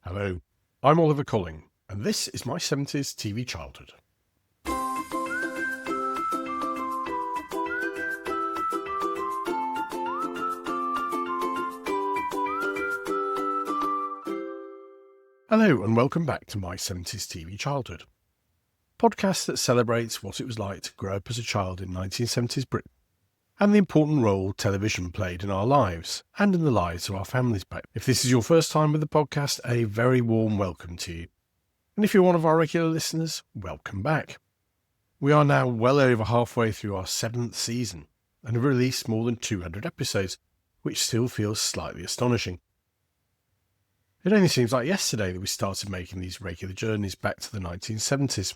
Hello, I'm Oliver Colling, and this is my 70s TV childhood. Hello, and welcome back to my 70s TV childhood, podcast that celebrates what it was like to grow up as a child in 1970s Britain, and the important role television played in our lives and in the lives of our families back. If this is your first time with the podcast, a very warm welcome to you. And if you're one of our regular listeners, welcome back. We are now well over halfway through our 7th season and have released more than 200 episodes, which still feels slightly astonishing. It only seems like yesterday that we started making these regular journeys back to the 1970s.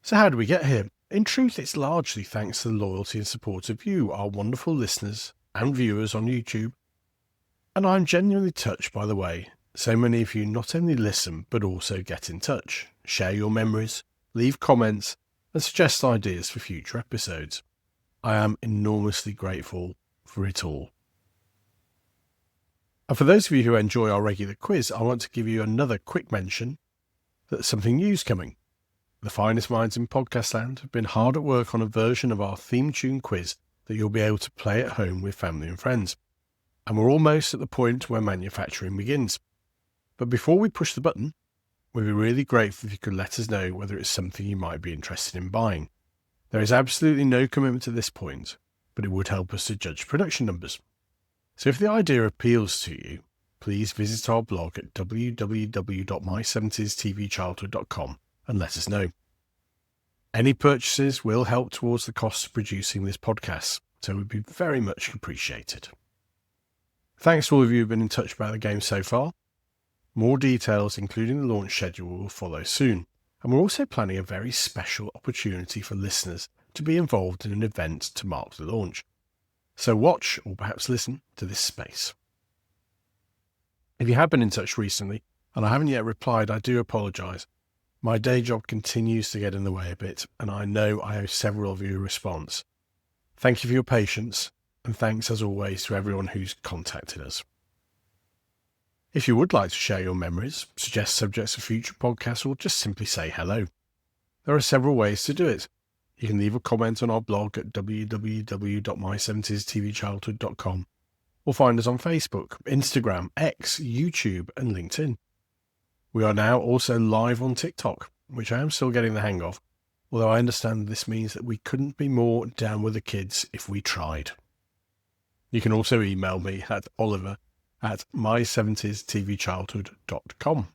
So how did we get here? In truth, it's largely thanks to the loyalty and support of you, our wonderful listeners and viewers on YouTube. And I'm genuinely touched by the way so many of you not only listen, but also get in touch, share your memories, leave comments, and suggest ideas for future episodes. I am enormously grateful for it all. And for those of you who enjoy our regular quiz, I want to give you another quick mention that something new's coming. The finest minds in podcast land have been hard at work on a version of our theme tune quiz that you'll be able to play at home with family and friends. And we're almost at the point where manufacturing begins. But before we push the button, we'd be really grateful if you could let us know whether it's something you might be interested in buying. There is absolutely no commitment at this point, but it would help us to judge production numbers. So if the idea appeals to you, please visit our blog at www.my70stvchildhood.com and let us know. Any purchases will help towards the cost of producing this podcast, so it would be very much appreciated. Thanks to all of you who have been in touch about the game so far. More details, including the launch schedule, will follow soon, and we're also planning a very special opportunity for listeners to be involved in an event to mark the launch. So watch, or perhaps listen, to this space. If you have been in touch recently, and I haven't yet replied, I do apologise. My day job continues to get in the way a bit, and I know I owe several of you a response. Thank you for your patience, and thanks as always to everyone who's contacted us. If you would like to share your memories, suggest subjects for future podcasts, or just simply say hello, there are several ways to do it. You can leave a comment on our blog at www.my70stvchildhood.com, or find us on Facebook, Instagram, X, YouTube, and LinkedIn. We are now also live on TikTok, which I am still getting the hang of, although I understand this means that we couldn't be more down with the kids if we tried. You can also email me at oliver@my70stvchildhood.com.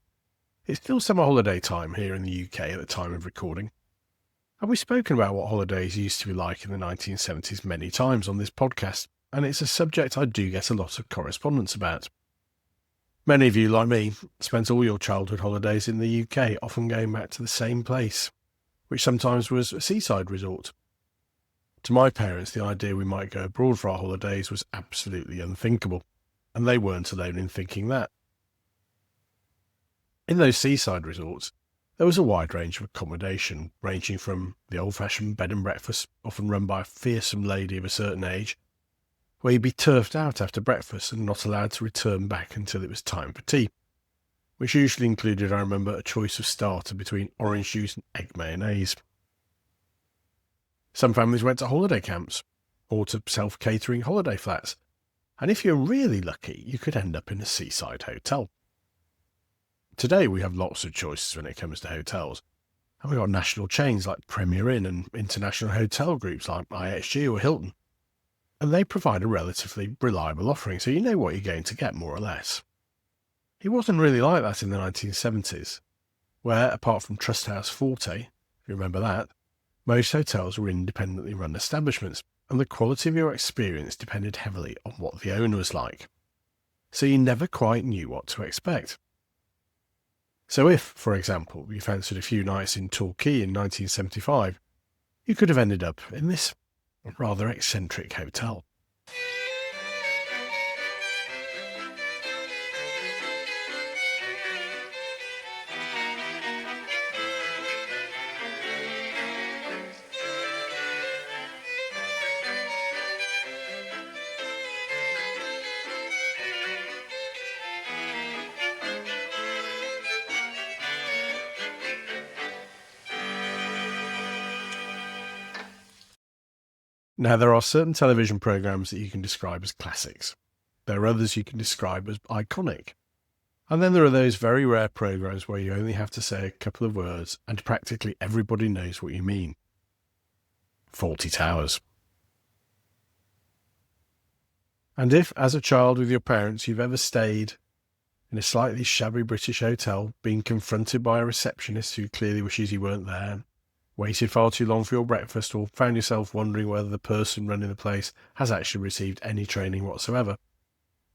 It's still summer holiday time here in the UK at the time of recording, and we've spoken about what holidays used to be like in the 1970s many times on this podcast, and it's a subject I do get a lot of correspondence about. Many of you, like me, spent all your childhood holidays in the UK, often going back to the same place, which sometimes was a seaside resort. To my parents, the idea we might go abroad for our holidays was absolutely unthinkable, and they weren't alone in thinking that. In those seaside resorts, there was a wide range of accommodation, ranging from the old-fashioned bed and breakfast, often run by a fearsome lady of a certain age, where you'd be turfed out after breakfast and not allowed to return back until it was time for tea, which usually included, I remember, a choice of starter between orange juice and egg mayonnaise. Some families went to holiday camps, or to self-catering holiday flats, and if you're really lucky, you could end up in a seaside hotel. Today we have lots of choices when it comes to hotels, and we've got national chains like Premier Inn and international hotel groups like IHG or Hilton, and they provide a relatively reliable offering, so you know what you're going to get more or less. It wasn't really like that in the 1970s, where, apart from Trust House Fawlty, if you remember that, most hotels were independently run establishments, and the quality of your experience depended heavily on what the owner was like, so you never quite knew what to expect. So if, for example, you fancied a few nights in Torquay in 1975, you could have ended up in this rather eccentric hotel. Now, there are certain television programmes that you can describe as classics. There are others you can describe as iconic. And then there are those very rare programmes where you only have to say a couple of words and practically everybody knows what you mean. Fawlty Towers. And if, as a child with your parents, you've ever stayed in a slightly shabby British hotel, being confronted by a receptionist who clearly wishes you weren't there, waited far too long for your breakfast, or found yourself wondering whether the person running the place has actually received any training whatsoever,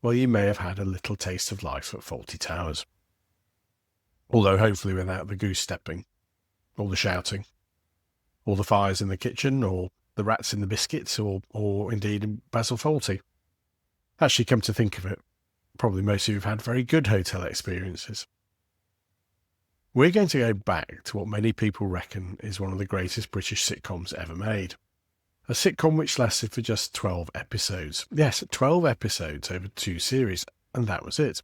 well, you may have had a little taste of life at Fawlty Towers. Although hopefully without the goose stepping, or the shouting, or the fires in the kitchen, or the rats in the biscuits, or indeed in Basil Fawlty. Actually, come to think of it, probably most of you have had very good hotel experiences. We're going to go back to what many people reckon is one of the greatest British sitcoms ever made. A sitcom which lasted for just 12 episodes. Yes, 12 episodes over 2 series, and that was it.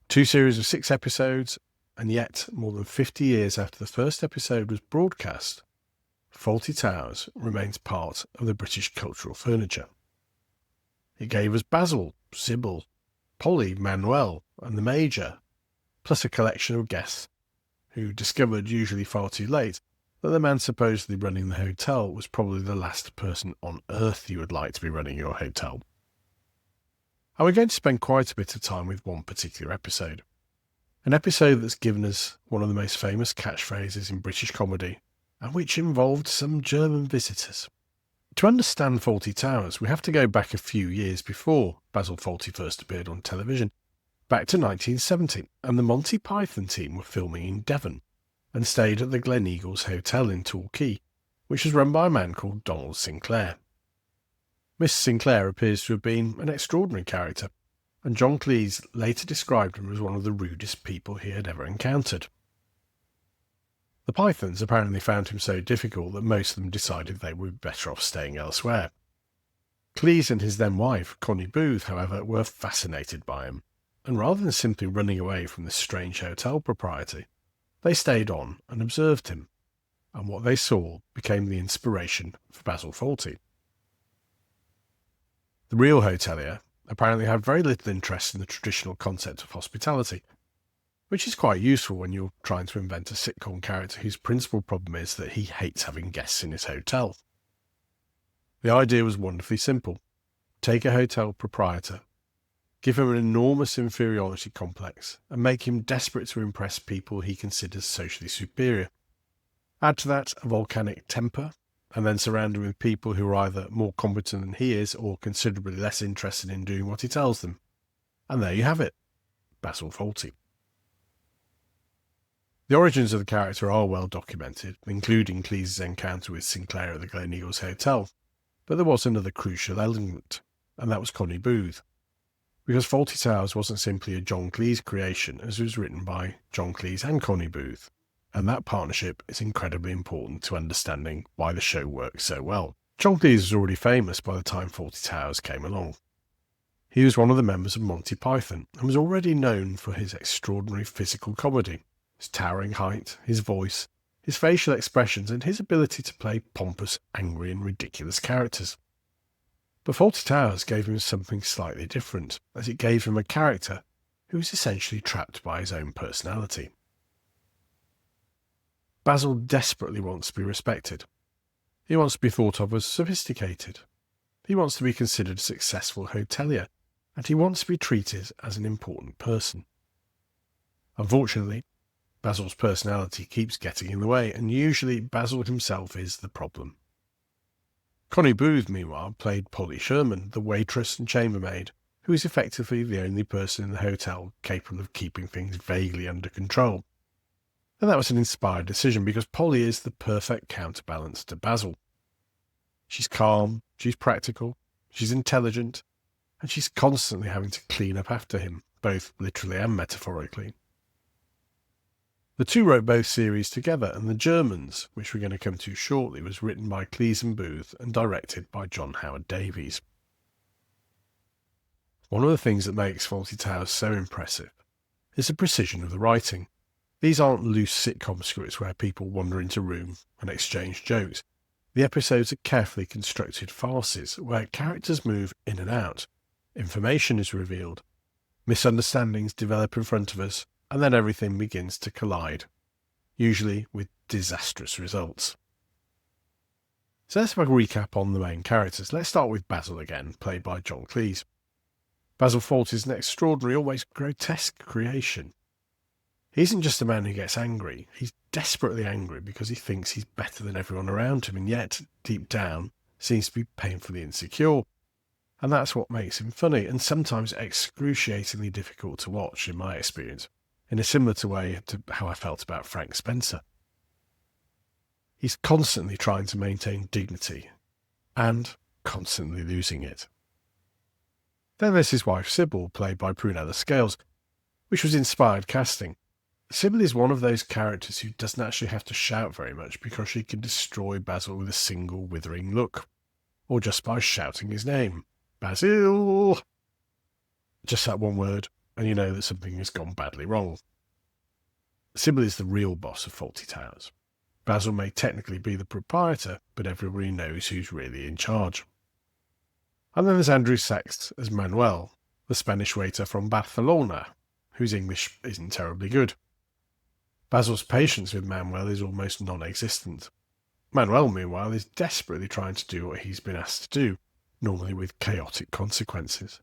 2 series of 6 episodes, and yet, more than 50 years after the first episode was broadcast, Fawlty Towers remains part of the British cultural furniture. It gave us Basil, Sybil, Polly, Manuel, and the Major, plus a collection of guests who discovered, usually far too late, that the man supposedly running the hotel was probably the last person on earth you would like to be running your hotel. And we're going to spend quite a bit of time with one particular episode. An episode that's given us one of the most famous catchphrases in British comedy, and which involved some German visitors. To understand Fawlty Towers, we have to go back a few years before Basil Fawlty first appeared on television, back to 1970, and the Monty Python team were filming in Devon, and stayed at the Gleneagles Hotel in Torquay, which was run by a man called Donald Sinclair. Miss Sinclair appears to have been an extraordinary character, and John Cleese later described him as one of the rudest people he had ever encountered. The Pythons apparently found him so difficult that most of them decided they would be better off staying elsewhere. Cleese and his then wife, Connie Booth, however, were fascinated by him, and rather than simply running away from this strange hotel proprietor, they stayed on and observed him, and what they saw became the inspiration for Basil Fawlty. The real hotelier apparently had very little interest in the traditional concept of hospitality, which is quite useful when you're trying to invent a sitcom character whose principal problem is that he hates having guests in his hotel. The idea was wonderfully simple. Take a hotel proprietor, give him an enormous inferiority complex, and make him desperate to impress people he considers socially superior. Add to that a volcanic temper, and then surround him with people who are either more competent than he is or considerably less interested in doing what he tells them. And there you have it, Basil Fawlty. The origins of the character are well documented, including Cleese's encounter with Sinclair at the Gleneagles Hotel, but there was another crucial element, and that was Connie Booth. Because Fawlty Towers wasn't simply a John Cleese creation, as it was written by John Cleese and Connie Booth, and that partnership is incredibly important to understanding why the show works so well. John Cleese was already famous by the time Fawlty Towers came along. He was one of the members of Monty Python, and was already known for his extraordinary physical comedy, his towering height, his voice, his facial expressions, and his ability to play pompous, angry, and ridiculous characters. But Fawlty Towers gave him something slightly different, as it gave him a character who was essentially trapped by his own personality. Basil desperately wants to be respected. He wants to be thought of as sophisticated. He wants to be considered a successful hotelier, and he wants to be treated as an important person. Unfortunately, Basil's personality keeps getting in the way, and usually Basil himself is the problem. Connie Booth, meanwhile, played Polly Sherman, the waitress and chambermaid, who is effectively the only person in the hotel capable of keeping things vaguely under control. And that was an inspired decision because Polly is the perfect counterbalance to Basil. She's calm, she's practical, she's intelligent, and she's constantly having to clean up after him, both literally and metaphorically. The two wrote both series together, and The Germans, which we're going to come to shortly, was written by Cleese and Booth and directed by John Howard Davies. One of the things that makes Fawlty Towers so impressive is the precision of the writing. These aren't loose sitcom scripts where people wander into a room and exchange jokes. The episodes are carefully constructed farces where characters move in and out, information is revealed, misunderstandings develop in front of us, and then everything begins to collide, usually with disastrous results. So let's have a recap on the main characters. Let's start with Basil again, played by John Cleese. Basil Fawlty is an extraordinary, almost grotesque creation. He isn't just a man who gets angry, he's desperately angry because he thinks he's better than everyone around him, and yet, deep down, seems to be painfully insecure. And that's what makes him funny, and sometimes excruciatingly difficult to watch, in my experience, in a similar way to how I felt about Frank Spencer. He's constantly trying to maintain dignity, and constantly losing it. Then there's his wife Sybil, played by Prunella Scales, which was inspired casting. Sybil is one of those characters who doesn't actually have to shout very much because she can destroy Basil with a single withering look, or just by shouting his name. Basil! Just that one word, and you know that something has gone badly wrong. Sybil is the real boss of Fawlty Towers. Basil may technically be the proprietor, but everybody knows who's really in charge. And then there's Andrew Sachs as Manuel, the Spanish waiter from Barcelona, whose English isn't terribly good. Basil's patience with Manuel is almost non-existent. Manuel, meanwhile, is desperately trying to do what he's been asked to do, normally with chaotic consequences.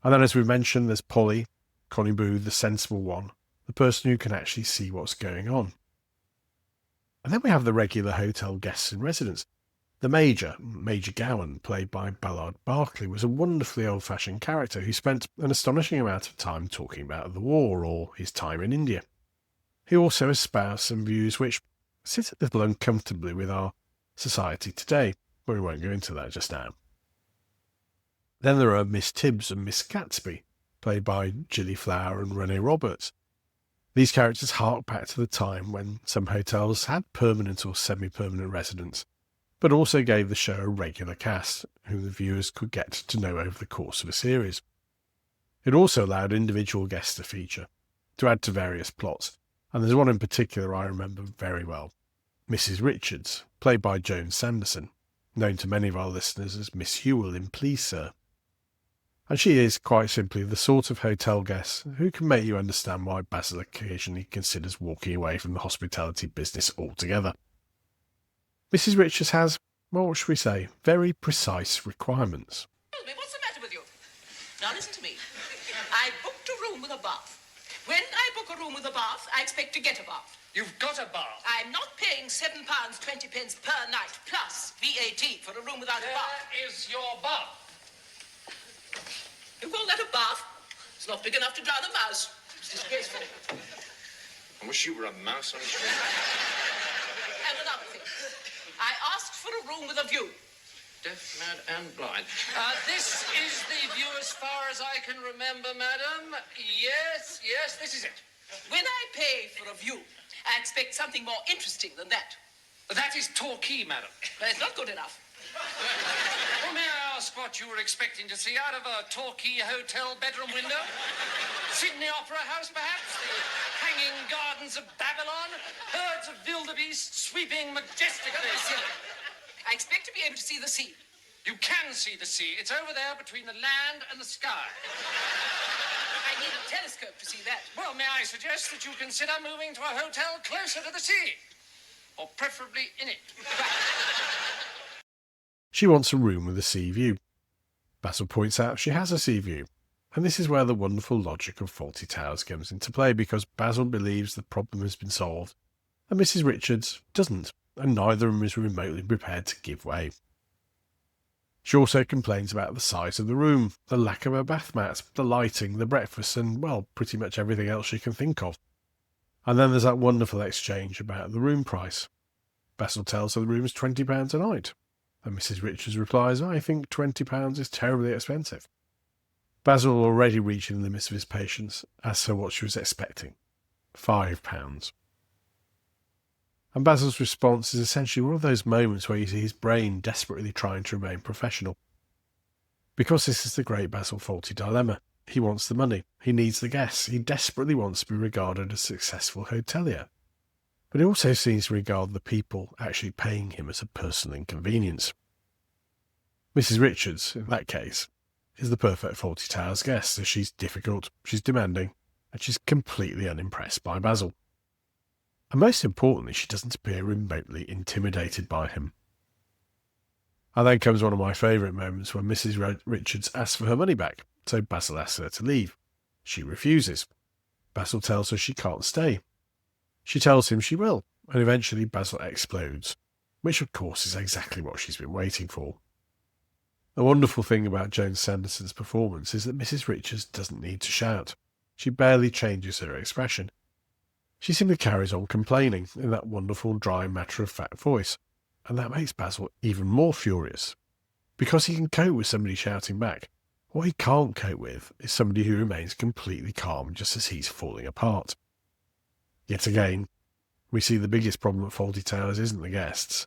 And then, as we mentioned, there's Polly, Connie Booth, the sensible one, the person who can actually see what's going on. And then we have the regular hotel guests and residents. The Major Gowan, played by Ballard Berkeley, was a wonderfully old-fashioned character who spent an astonishing amount of time talking about the war or his time in India. He also espoused some views which sit a little uncomfortably with our society today, but we won't go into that just now. Then there are Miss Tibbs and Miss Gatsby, played by Gilly Flower and Renee Roberts. These characters hark back to the time when some hotels had permanent or semi-permanent residents, but also gave the show a regular cast, whom the viewers could get to know over the course of a series. It also allowed individual guests to feature, to add to various plots, and there's one in particular I remember very well, Mrs. Richards, played by Joan Sanderson, known to many of our listeners as Miss Hewell in Please Sir. And she is, quite simply, the sort of hotel guest who can make you understand why Basil occasionally considers walking away from the hospitality business altogether. Mrs. Richards has, well, what should we say, very precise requirements. What's the matter with you? Now listen to me. I booked a room with a bath. When I book a room with a bath, I expect to get a bath. You've got a bath. I'm not paying £7.20 per night, plus VAT for a room without a bath. Where is your bath? You call that a bath? It's not big enough to drown a mouse. It's disgraceful. I wish you were a mouse on a string. And another thing. I asked for a room with a view. Deaf, mad, and blind. This is the view as far as I can remember, madam. Yes, this is it. When I pay for a view, I expect something more interesting than that. That is Torquay, madam. But it's not good enough. Well, may I ask what you were expecting to see out of a Torquay hotel bedroom window? Sydney Opera House, perhaps? The hanging gardens of Babylon? Herds of wildebeest sweeping majestically? I expect to be able to see the sea. You can see the sea. It's over there between the land and the sky. I need a telescope to see that. Well, may I suggest that you consider moving to a hotel closer to the sea? Or preferably in it. She wants a room with a sea view. Basil points out she has a sea view, and this is where the wonderful logic of Fawlty Towers comes into play, because Basil believes the problem has been solved, and Mrs. Richards doesn't, and neither of them is remotely prepared to give way. She also complains about the size of the room, the lack of a bath mat, the lighting, the breakfast, and, well, pretty much everything else she can think of. And then there's that wonderful exchange about the room price. Basil tells her the room is £20 a night, and Mrs. Richards replies, I think £20 is terribly expensive. Basil, already reaching the limits of his patience, asks her what she was expecting. £5. And Basil's response is essentially one of those moments where you see his brain desperately trying to remain professional. Because this is the great Basil Fawlty dilemma. He wants the money. He needs the guests. He desperately wants to be regarded as a successful hotelier. but he also seems to regard the people actually paying him as a personal inconvenience. Mrs. Richards, in that case, is the perfect Fawlty Towers guest, as she's difficult, she's demanding, and she's completely unimpressed by Basil. And most importantly, she doesn't appear remotely intimidated by him. And then comes one of my favourite moments when Mrs. Richards asks for her money back, so Basil asks her to leave. She refuses. Basil tells her she can't stay. She tells him she will, and eventually Basil explodes, which of course is exactly what she's been waiting for. The wonderful thing about Joan Sanderson's performance is that Mrs. Richards doesn't need to shout. She barely changes her expression. She simply carries on complaining in that wonderful, dry, matter-of-fact voice, and that makes Basil even more furious, because he can cope with somebody shouting back. What he can't cope with is somebody who remains completely calm just as he's falling apart. Yet again, we see the biggest problem at Fawlty Towers isn't the guests,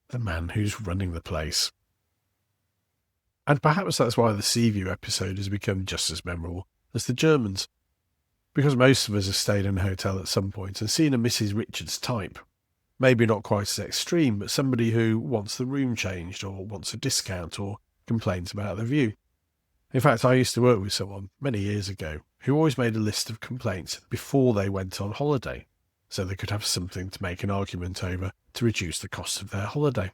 the man who's running the place. And perhaps that's why the Seaview episode has become just as memorable as the Germans, because most of us have stayed in a hotel at some point and seen a Mrs. Richards type. Maybe not quite as extreme, but somebody who wants the room changed or wants a discount or complains about the view. In fact, I used to work with someone many years ago who always made a list of complaints before they went on holiday, so they could have something to make an argument over to reduce the cost of their holiday.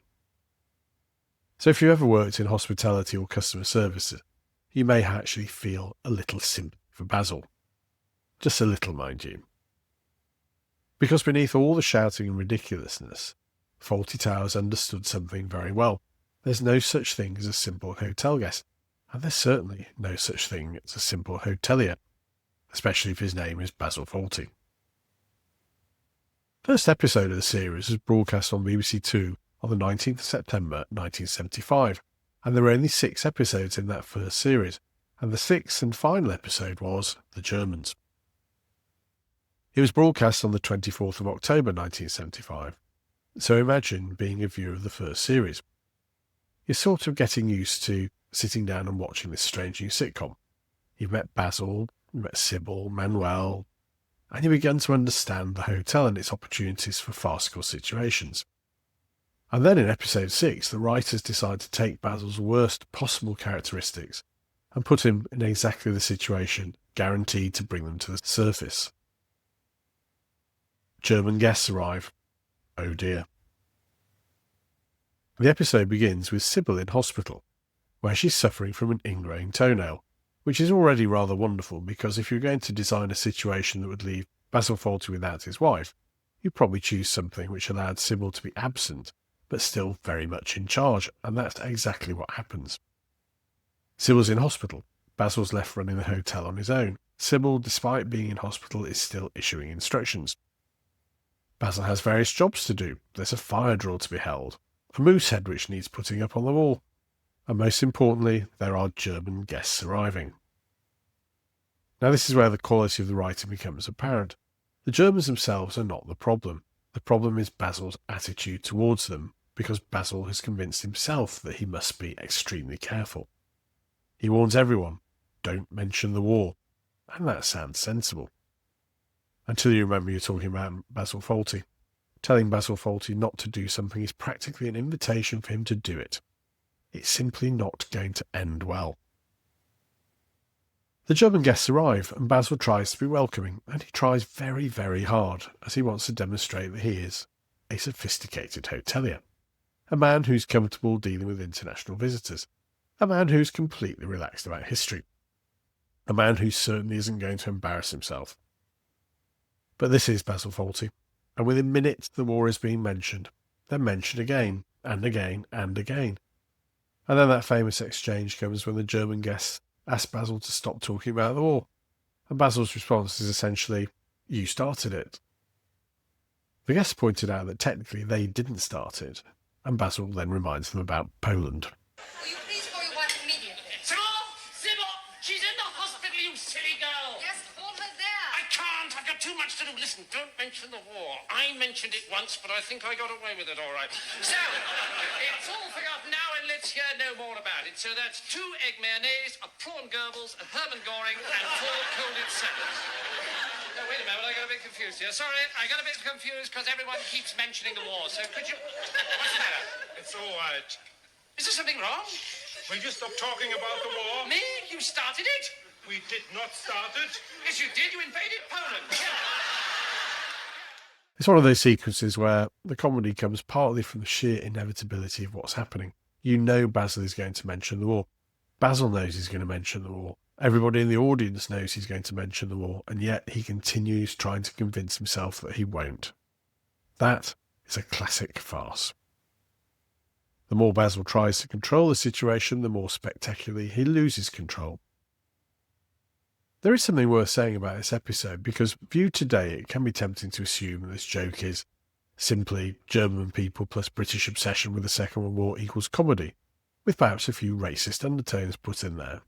So if you ever worked in hospitality or customer services, you may actually feel a little sympathy for Basil. Just a little, mind you. Because beneath all the shouting and ridiculousness, Fawlty Towers understood something very well. There's no such thing as a simple hotel guest, and there's certainly no such thing as a simple hotelier, especially if his name is Basil Fawlty. First episode of the series was broadcast on BBC Two on the 19th of September 1975, and there were only 6 episodes in that first series, and the 6th and final episode was The Germans. It was broadcast on the 24th of October 1975, so imagine being a viewer of the first series. You're sort of getting used to sitting down and watching this strange new sitcom. You've met Basil, you've met Sybil, Manuel, and you begun to understand the hotel and its opportunities for farcical situations. And then in episode 6, the writers decide to take Basil's worst possible characteristics and put him in exactly the situation guaranteed to bring them to the surface. German guests arrive. Oh dear. The episode begins with Sybil in hospital, where she's suffering from an ingrained toenail, which is already rather wonderful because if you're going to design a situation that would leave Basil Fawlty without his wife, you'd probably choose something which allowed Sybil to be absent, but still very much in charge, and that's exactly what happens. Sybil's in hospital. Basil's left running the hotel on his own. Sybil, despite being in hospital, is still issuing instructions. Basil has various jobs to do. There's a fire drill to be held, a moose head which needs putting up on the wall, and most importantly, there are German guests arriving. Now this is where the quality of the writing becomes apparent. The Germans themselves are not the problem. The problem is Basil's attitude towards them, because Basil has convinced himself that he must be extremely careful. He warns everyone, don't mention the war, and that sounds sensible. Until you remember you're talking about Basil Fawlty. Telling Basil Fawlty not to do something is practically an invitation for him to do it. It's simply not going to end well. The German guests arrive, and Basil tries to be welcoming, and he tries very, very hard, as he wants to demonstrate that he is a sophisticated hotelier, a man who's comfortable dealing with international visitors, a man who's completely relaxed about history, a man who certainly isn't going to embarrass himself. But this is Basil Fawlty, and within minutes the war is being mentioned, then mentioned again, and again, and again. And then that famous exchange comes when the German guests ask Basil to stop talking about the war, and Basil's response is essentially, you started it. The guests pointed out that technically they didn't start it, and Basil then reminds them about Poland. Will you please call your wife immediately? Sybil! Sybil! She's in the hospital, you silly girl! Yes, call her there. I can't. I've got too much to do. Listen, don't mention the war. I mentioned it once, but I think I got away with it all right. So, it's all forgotten now, and let's hear no more about it. So that's 2 egg mayonnaise, a prawn Goebbels, a Hermann Goring, and 4 cold salads. No, wait a minute. moment, I got a bit confused here. Sorry, I got a bit confused because everyone keeps mentioning the war, so could you... What's the matter? It's all right. Is there something wrong? Will you stop talking about the war? Me? You started it? We did not start it. Yes, you did. You invaded Poland. It's one of those sequences where the comedy comes partly from the sheer inevitability of what's happening. You know Basil is going to mention the war. Basil knows he's going to mention the war. Everybody in the audience knows he's going to mention the war, and yet he continues trying to convince himself that he won't. That is a classic farce. The more Basil tries to control the situation, the more spectacularly he loses control. There is something worth saying about this episode, because viewed today it can be tempting to assume that this joke is simply German people plus British obsession with the Second World War equals comedy, with perhaps a few racist undertones put in there.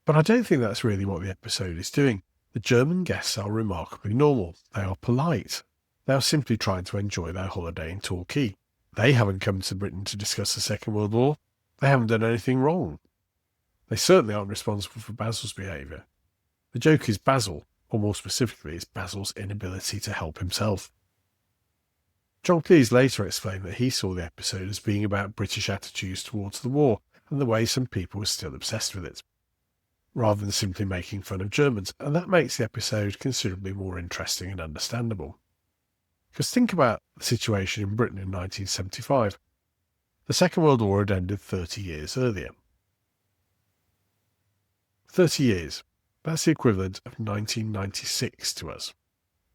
But I don't think that's really what the episode is doing. The German guests are remarkably normal. They are polite. They are simply trying to enjoy their holiday in Torquay. They haven't come to Britain to discuss the Second World War. They haven't done anything wrong. They certainly aren't responsible for Basil's behaviour. The joke is Basil, or more specifically, it's Basil's inability to help himself. John Cleese later explained that he saw the episode as being about British attitudes towards the war and the way some people were still obsessed with it, rather than simply making fun of Germans, and that makes the episode considerably more interesting and understandable. Because think about the situation in Britain in 1975. The Second World War had ended 30 years earlier. 30 years. That's the equivalent of 1996 to us,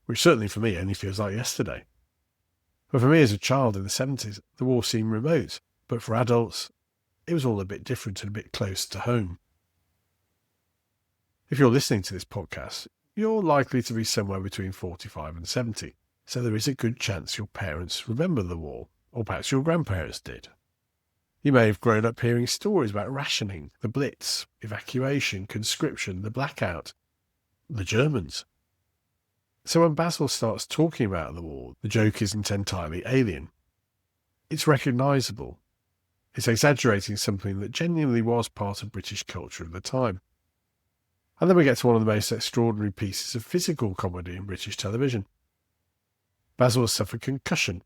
which certainly for me only feels like yesterday. But for me as a child in the 70s, the war seemed remote, but for adults, it was all a bit different and a bit close to home. If you're listening to this podcast, you're likely to be somewhere between 45 and 70, so there is a good chance your parents remember the war, or perhaps your grandparents did. You may have grown up hearing stories about rationing, the Blitz, evacuation, conscription, the blackout, the Germans. So when Basil starts talking about the war, the joke isn't entirely alien. It's recognisable. It's exaggerating something that genuinely was part of British culture at the time. And then we get to one of the most extraordinary pieces of physical comedy in British television. Basil has suffered concussion.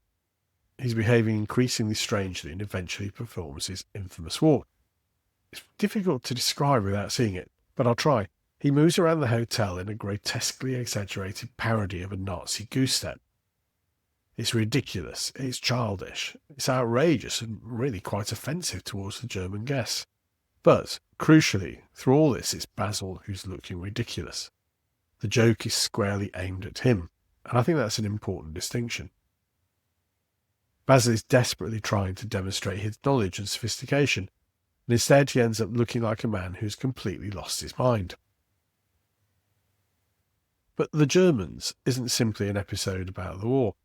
He's behaving increasingly strangely and eventually performs his infamous walk. It's difficult to describe without seeing it, but I'll try. He moves around the hotel in a grotesquely exaggerated parody of a Nazi goose step. It's ridiculous, it's childish, it's outrageous and really quite offensive towards the German guests. But, crucially, through all this, it's Basil who's looking ridiculous. The joke is squarely aimed at him, and I think that's an important distinction. Basil is desperately trying to demonstrate his knowledge and sophistication, and instead he ends up looking like a man who's completely lost his mind. But The Germans isn't simply an episode about the war,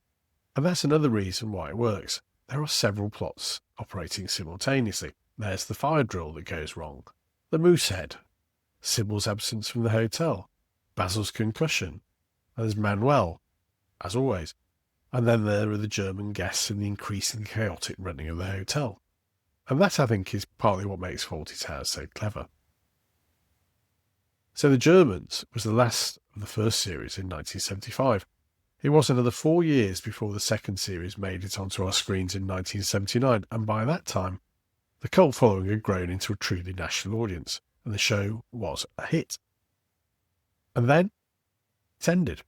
and that's another reason why it works. There are several plots operating simultaneously. There's the fire drill that goes wrong, the moose head, Sybil's absence from the hotel, Basil's concussion, and there's Manuel, as always. And then there are the German guests and the increasingly chaotic running of the hotel. And that, I think, is partly what makes Fawlty Towers so clever. So The Germans was the last of the first series in 1975. It was another 4 years before the second series made it onto our screens in 1979, and by that time, the cult following had grown into a truly national audience, and the show was a hit. And then, it ended.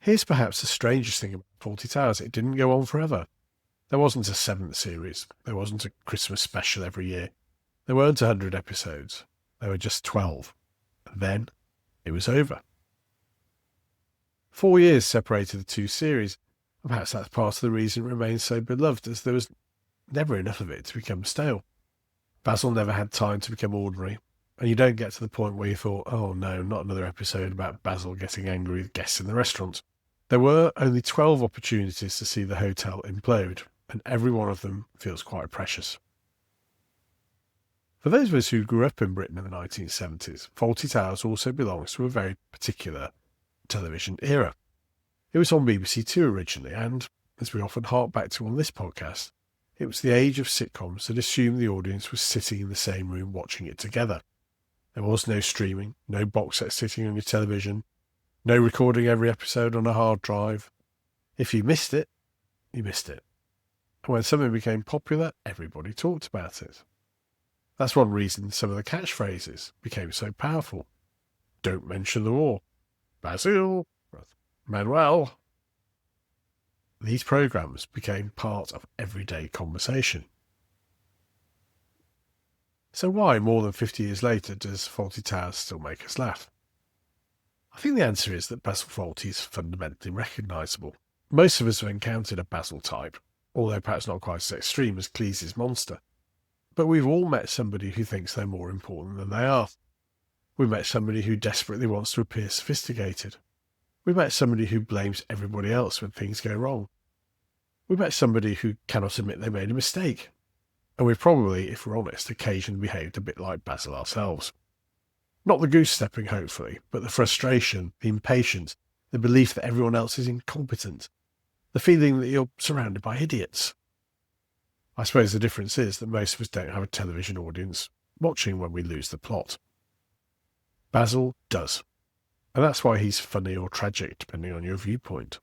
Here's perhaps the strangest thing about Fawlty Towers. It didn't go on forever. There wasn't a 7th series. There wasn't a Christmas special every year. There weren't 100 episodes. There were just 12. And then it was over. 4 years separated the two series. And perhaps that's part of the reason it remains so beloved, as there was never enough of it to become stale. Basil never had time to become ordinary. And you don't get to the point where you thought, oh no, not another episode about Basil getting angry with guests in the restaurant. There were only 12 opportunities to see the hotel implode, and every one of them feels quite precious. For those of us who grew up in Britain in the 1970s, Fawlty Towers also belongs to a very particular television era. It was on BBC Two originally, and, as we often hark back to on this podcast, it was the age of sitcoms that assumed the audience was sitting in the same room watching it together. There was no streaming, no box set sitting on your television, no recording every episode on a hard drive. If you missed it, you missed it. And when something became popular, everybody talked about it. That's one reason some of the catchphrases became so powerful. Don't mention the war. Basil. Manuel. These programs became part of everyday conversation. So why, more than 50 years later, does Fawlty Towers still make us laugh? I think the answer is that Basil Fawlty is fundamentally recognisable. Most of us have encountered a Basil type, although perhaps not quite as extreme as Cleese's monster. But we've all met somebody who thinks they're more important than they are. We met somebody who desperately wants to appear sophisticated. We met somebody who blames everybody else when things go wrong. We met somebody who cannot admit they made a mistake. And we've probably, if we're honest, occasionally behaved a bit like Basil ourselves. Not the goose-stepping, hopefully, but the frustration, the impatience, the belief that everyone else is incompetent, the feeling that you're surrounded by idiots. I suppose the difference is that most of us don't have a television audience watching when we lose the plot. Basil does, and that's why he's funny or tragic, depending on your viewpoint.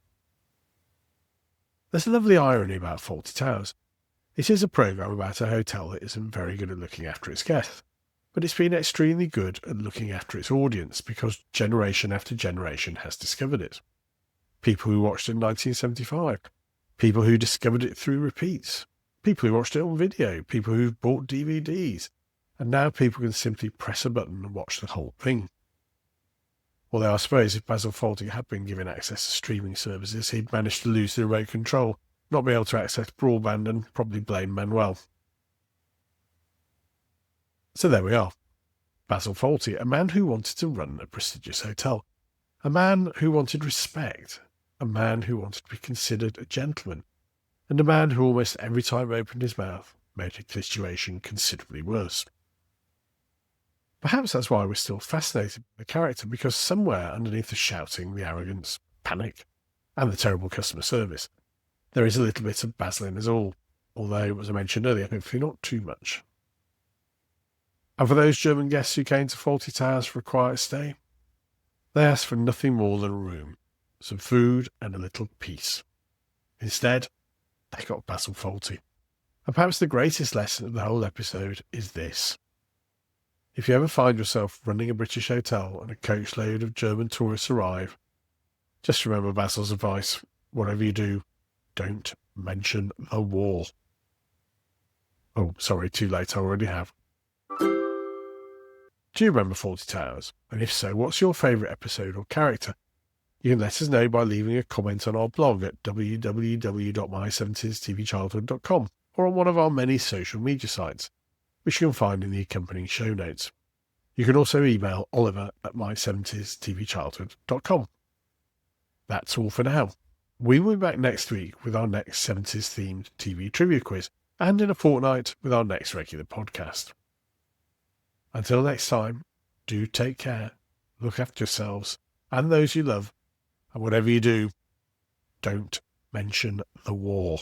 There's a lovely irony about Fawlty Towers. It is a programme about a hotel that isn't very good at looking after its guests, but it's been extremely good at looking after its audience because generation after generation has discovered it. People who watched it in 1975, people who discovered it through repeats, people who watched it on video, people who've bought DVDs, and now people can simply press a button and watch the whole thing. Although I suppose if Basil Fawlty had been given access to streaming services, he'd managed to lose the remote control, not be able to access broadband, and probably blame Manuel. So there we are. Basil Fawlty, a man who wanted to run a prestigious hotel, a man who wanted respect, a man who wanted to be considered a gentleman, and a man who almost every time opened his mouth made the situation considerably worse. Perhaps that's why we're still fascinated by the character, because somewhere underneath the shouting, the arrogance, panic, and the terrible customer service, there is a little bit of Basil in us all, although, as I mentioned earlier, hopefully not too much. And for those German guests who came to Fawlty Towers for a quiet stay, they asked for nothing more than a room, some food, and a little peace. Instead, they got Basil Fawlty. And perhaps the greatest lesson of the whole episode is this. If you ever find yourself running a British hotel and a coachload of German tourists arrive, just remember Basil's advice: whatever you do, don't mention the war. Oh, sorry, too late, I already have. Do you remember Fawlty Towers? And if so, what's your favourite episode or character? You can let us know by leaving a comment on our blog at www.my70stvchildhood.com or on one of our many social media sites, which you can find in the accompanying show notes. You can also email oliver@my70stvchildhood.com. That's all for now. We will be back next week with our next 70s-themed TV trivia quiz, and in a fortnight with our next regular podcast. Until next time, do take care, look after yourselves and those you love, and whatever you do, don't mention the war.